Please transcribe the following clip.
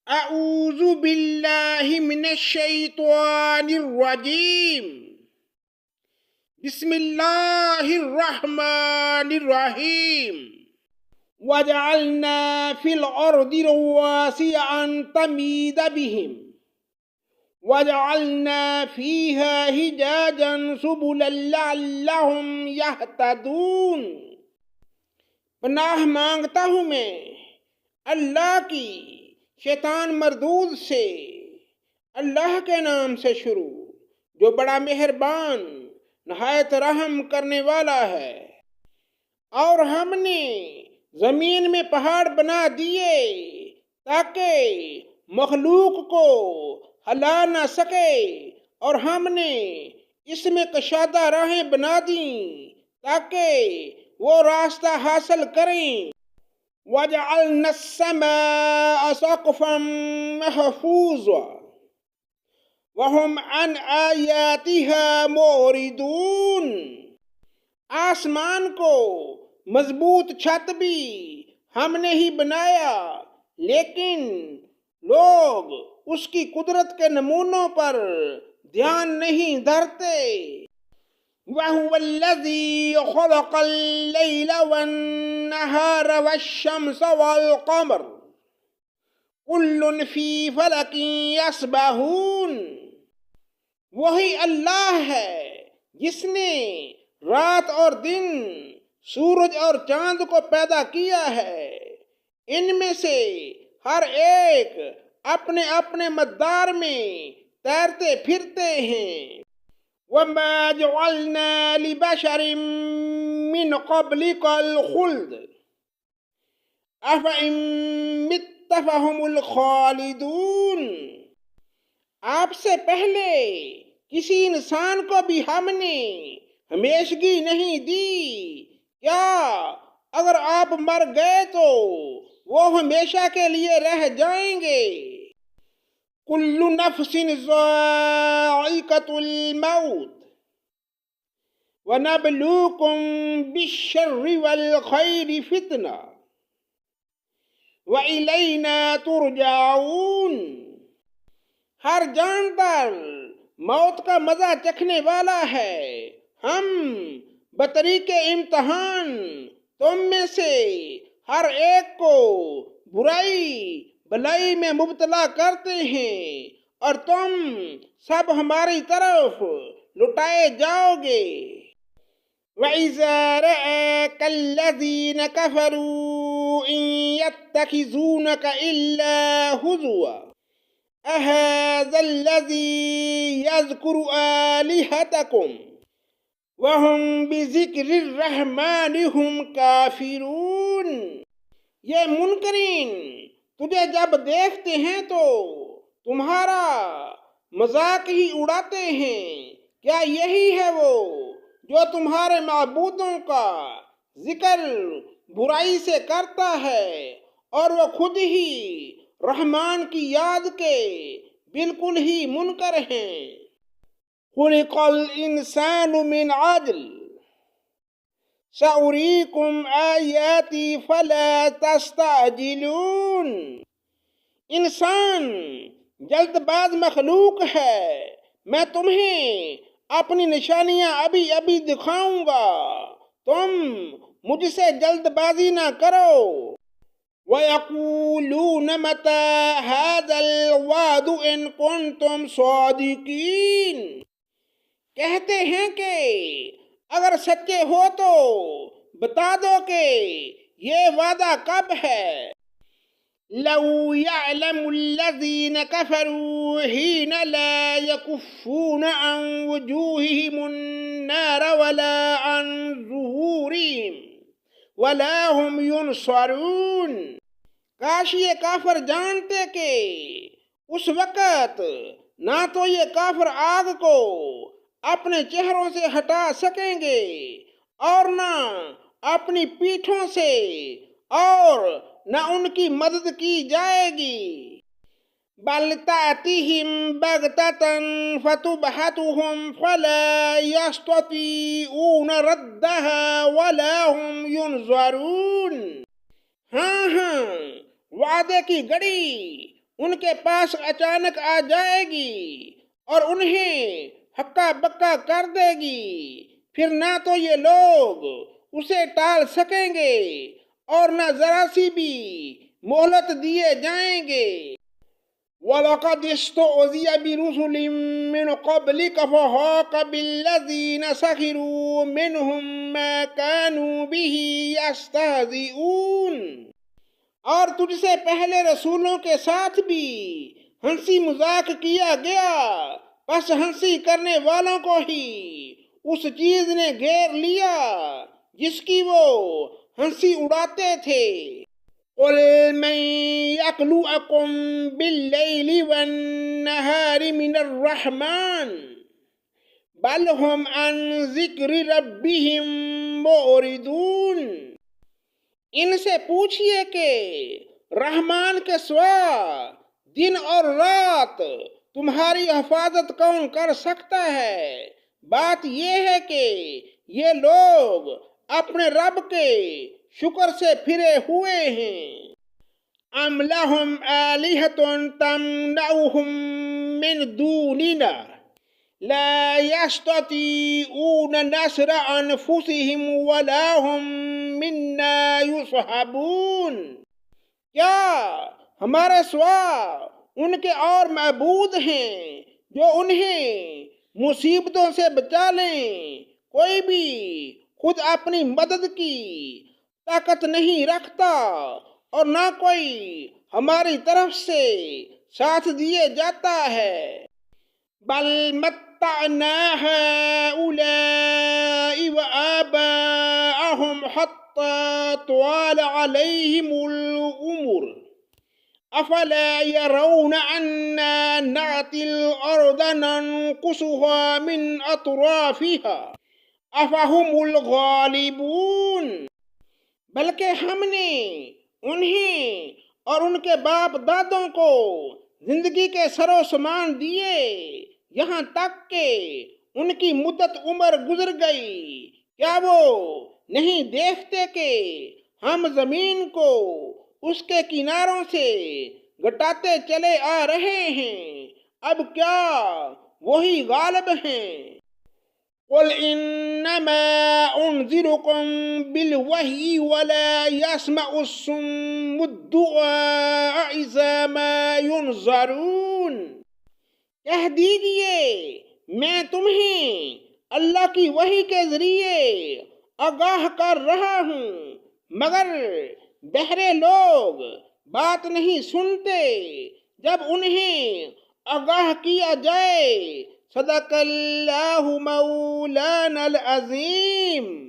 اعوذ باللہ من الشیطان الرجیم بسم اللہ الرحمن الرحیم وجعلنا فی الارض رواسي ان تمید بهم وجعلنا فيها حجاجا سبلا لعلهم يهتدون۔ پناہ مانگتا ہوں میں اللہ کی شیطان مردود سے، اللہ کے نام سے شروع جو بڑا مہربان نہایت رحم کرنے والا ہے۔ اور ہم نے زمین میں پہاڑ بنا دیے تاکہ مخلوق کو ہلا نہ سکے، اور ہم نے اس میں کشادہ راہیں بنا دیں تاکہ وہ راستہ حاصل کریں۔ وَجَعَلْنَا السَّمَاءَ سَقْفًا مَحْفُوظًا وَهُمْ عَنْ آيَاتِهَا مُعْرِضُونَ۔ آسمان کو مضبوط چھت بھی ہم نے ہی بنایا، لیکن لوگ اس کی قدرت کے نمونوں پر دھیان نہیں دھرتے۔ وَهُوَ الَّذِي خَلَقَ اللَّيْلَ وَالنَّهَارَ وَالشَّمْسَ وَالْقَمَرَ كُلٌّ فِي فَلَكٍ يَسْبَحُونَ۔ وہی اللہ ہے جس نے رات اور دن، سورج اور چاند کو پیدا کیا ہے، ان میں سے ہر ایک اپنے اپنے مدار میں تیرتے پھرتے ہیں۔ وَمَا جَعَلْنَا لِبَشَرٍ مِّن قَبْلِكَ الْخُلْدَ أَفَإِن مِّتَّ فَهُمُ الْخَالِدُونَ۔ آپ سے پہلے کسی انسان کو بھی ہم نے ہمیشگی نہیں دی، کیا اگر آپ مر گئے تو وہ ہمیشہ کے لیے رہ جائیں گے؟ کل نفس ذائقۃ الموت ونبلوکم بالشر والخیر فتنہ وإلینا ترجعون۔ ہر جاندار موت کا مزہ چکھنے والا ہے، ہم بطریق امتحان تم میں سے ہر ایک کو برائی بلائی میں مبتلا کرتے ہیں، اور تم سب ہماری طرف لٹائے جاؤ گے۔ وَإِذَا رَآكَ الَّذِينَ كَفَرُوا إِن يَتَّخِذُونَكَ إِلَّا هُزُوًا أَهَذَا الَّذِي يَذْكُرُ آلِهَتَكُمْ وَهُمْ بِذِكْرِ الرَّحْمَنِ هُمْ كَافِرُونَ۔ یہ منکرین تجھے جب دیکھتے ہیں تو تمہارا مذاق ہی اڑاتے ہیں، کیا یہی ہے وہ جو تمہارے معبودوں کا ذکر برائی سے کرتا ہے، اور وہ خود ہی رحمان کی یاد کے بالکل ہی منکر ہیں۔ خلق الانسان من عجل سأریکم آیاتی فلا تستعجلون۔ انسان جلد باز مخلوق ہے، میں تمہیں اپنی نشانیاں ابھی ابھی دکھاؤں گا، تم مجھ سے جلد بازی نہ کرو۔ وَيَقُولُونَ مَتَى هَذَا الْوَعْدُ إِن كُنتُمْ صَادِقِينَ۔ کہتے ہیں کہ اگر سچے ہو تو بتا دو کہ یہ وعدہ کب ہے۔ لَوْ يَعْلَمُ الَّذِينَ كَفَرُوا حِينَ لَا يَكُفُّونَ عَنْ وُجُوهِهِمُ النَّارَ وَلَا عَنْ ظُهُورِهِمْ وَلَا هُمْ يُنصَرُونَ۔ کاش یہ کافر جانتے کہ اس وقت نہ تو یہ کافر آگ کو اپنے چہروں سے ہٹا سکیں گے اور نہ اپنی پیٹھوں سے، اور نہ ان کی مدد کی جائے گی۔ بل تأتیہم بغتۃ فتبہتہم فلا یستطیعون ردھا ولا ہم ینظرون۔ ہاں وعدے کی گھڑی ان کے پاس اچانک آ جائے گی اور انہیں ہکا بکا کر دے گی، پھر نہ تو یہ لوگ اسے ٹال سکیں گے اور نہ ذرا سی بھی مہلت دیے جائیں گے۔ وَلَقَدِ اسْتُهْزِئَ بِرُسُلٍ مِّن قَبْلِكَ فَحَاقَ بِالَّذِينَ سَخِرُوا مِنْهُم مَّا كَانُوا بِهِ يَسْتَهْزِئُونَ۔ اور تجھ سے پہلے رسولوں کے ساتھ بھی ہنسی مذاق کیا گیا، پس ہنسی کرنے والوں کو ہی اس چیز نے گھیر لیا جس کی وہ ہنسی اڑاتے تھے۔ قُلْ مَن يَكْلُؤُكُم بِاللَّيْلِ وَالنَّهَارِ مِنَ الرَّحْمَٰنِ بَلْ هُمْ عَن ذِكْرِ رَبِّهِم مُّعْرِضُونَ۔ ان سے پوچھئے کہ رحمان کے سوا دن اور رات تمہاری حفاظت کون کر سکتا ہے؟ بات یہ ہے کہ یہ لوگ اپنے رب کے شکر سے پھرے ہوئے ہیں۔ ام لہم آلہۃ تمنعہم من دوننا لا یستطیعون نصر انفسہم ولا ہم منا یصحبون۔ کیا ہمارے سوا ان کے اور معبود ہیں جو انہیں مصیبتوں سے بچا لیں؟ کوئی بھی خود اپنی مدد کی طاقت نہیں رکھتا اور نہ کوئی ہماری طرف سے ساتھ دیے جاتا ہے۔ بل متعنا هؤلاء وآباءهم حتى طال عليهم العمر افلا يرون أنا نأتي الأرض ننقصها من أطرافها افہم الغالبون۔ بلکہ ہم نے انہیں اور ان کے باپ دادوں کو زندگی کے سر و سامان دیے یہاں تک کہ ان کی مدت عمر گزر گئی۔ کیا وہ نہیں دیکھتے کہ ہم زمین کو اس کے کناروں سے گٹاتے چلے آ رہے ہیں؟ اب کیا وہی غالب ہیں؟ قُلْ إِنَّمَا أُنذِرُكُم بِالْوَحْيِ وَلَا يَسْمَعُ الصُّمُّ الدُّعَاءَ إِذَا مَا يُنذَرُونَ۔ کہہ دیجئے میں تمہیں اللہ کی وحی کے ذریعے آگاہ کر رہا ہوں، مگر بہرے لوگ بات نہیں سنتے جب انہیں آگاہ کیا جائے۔ صدق اللہ مولانا العظیم۔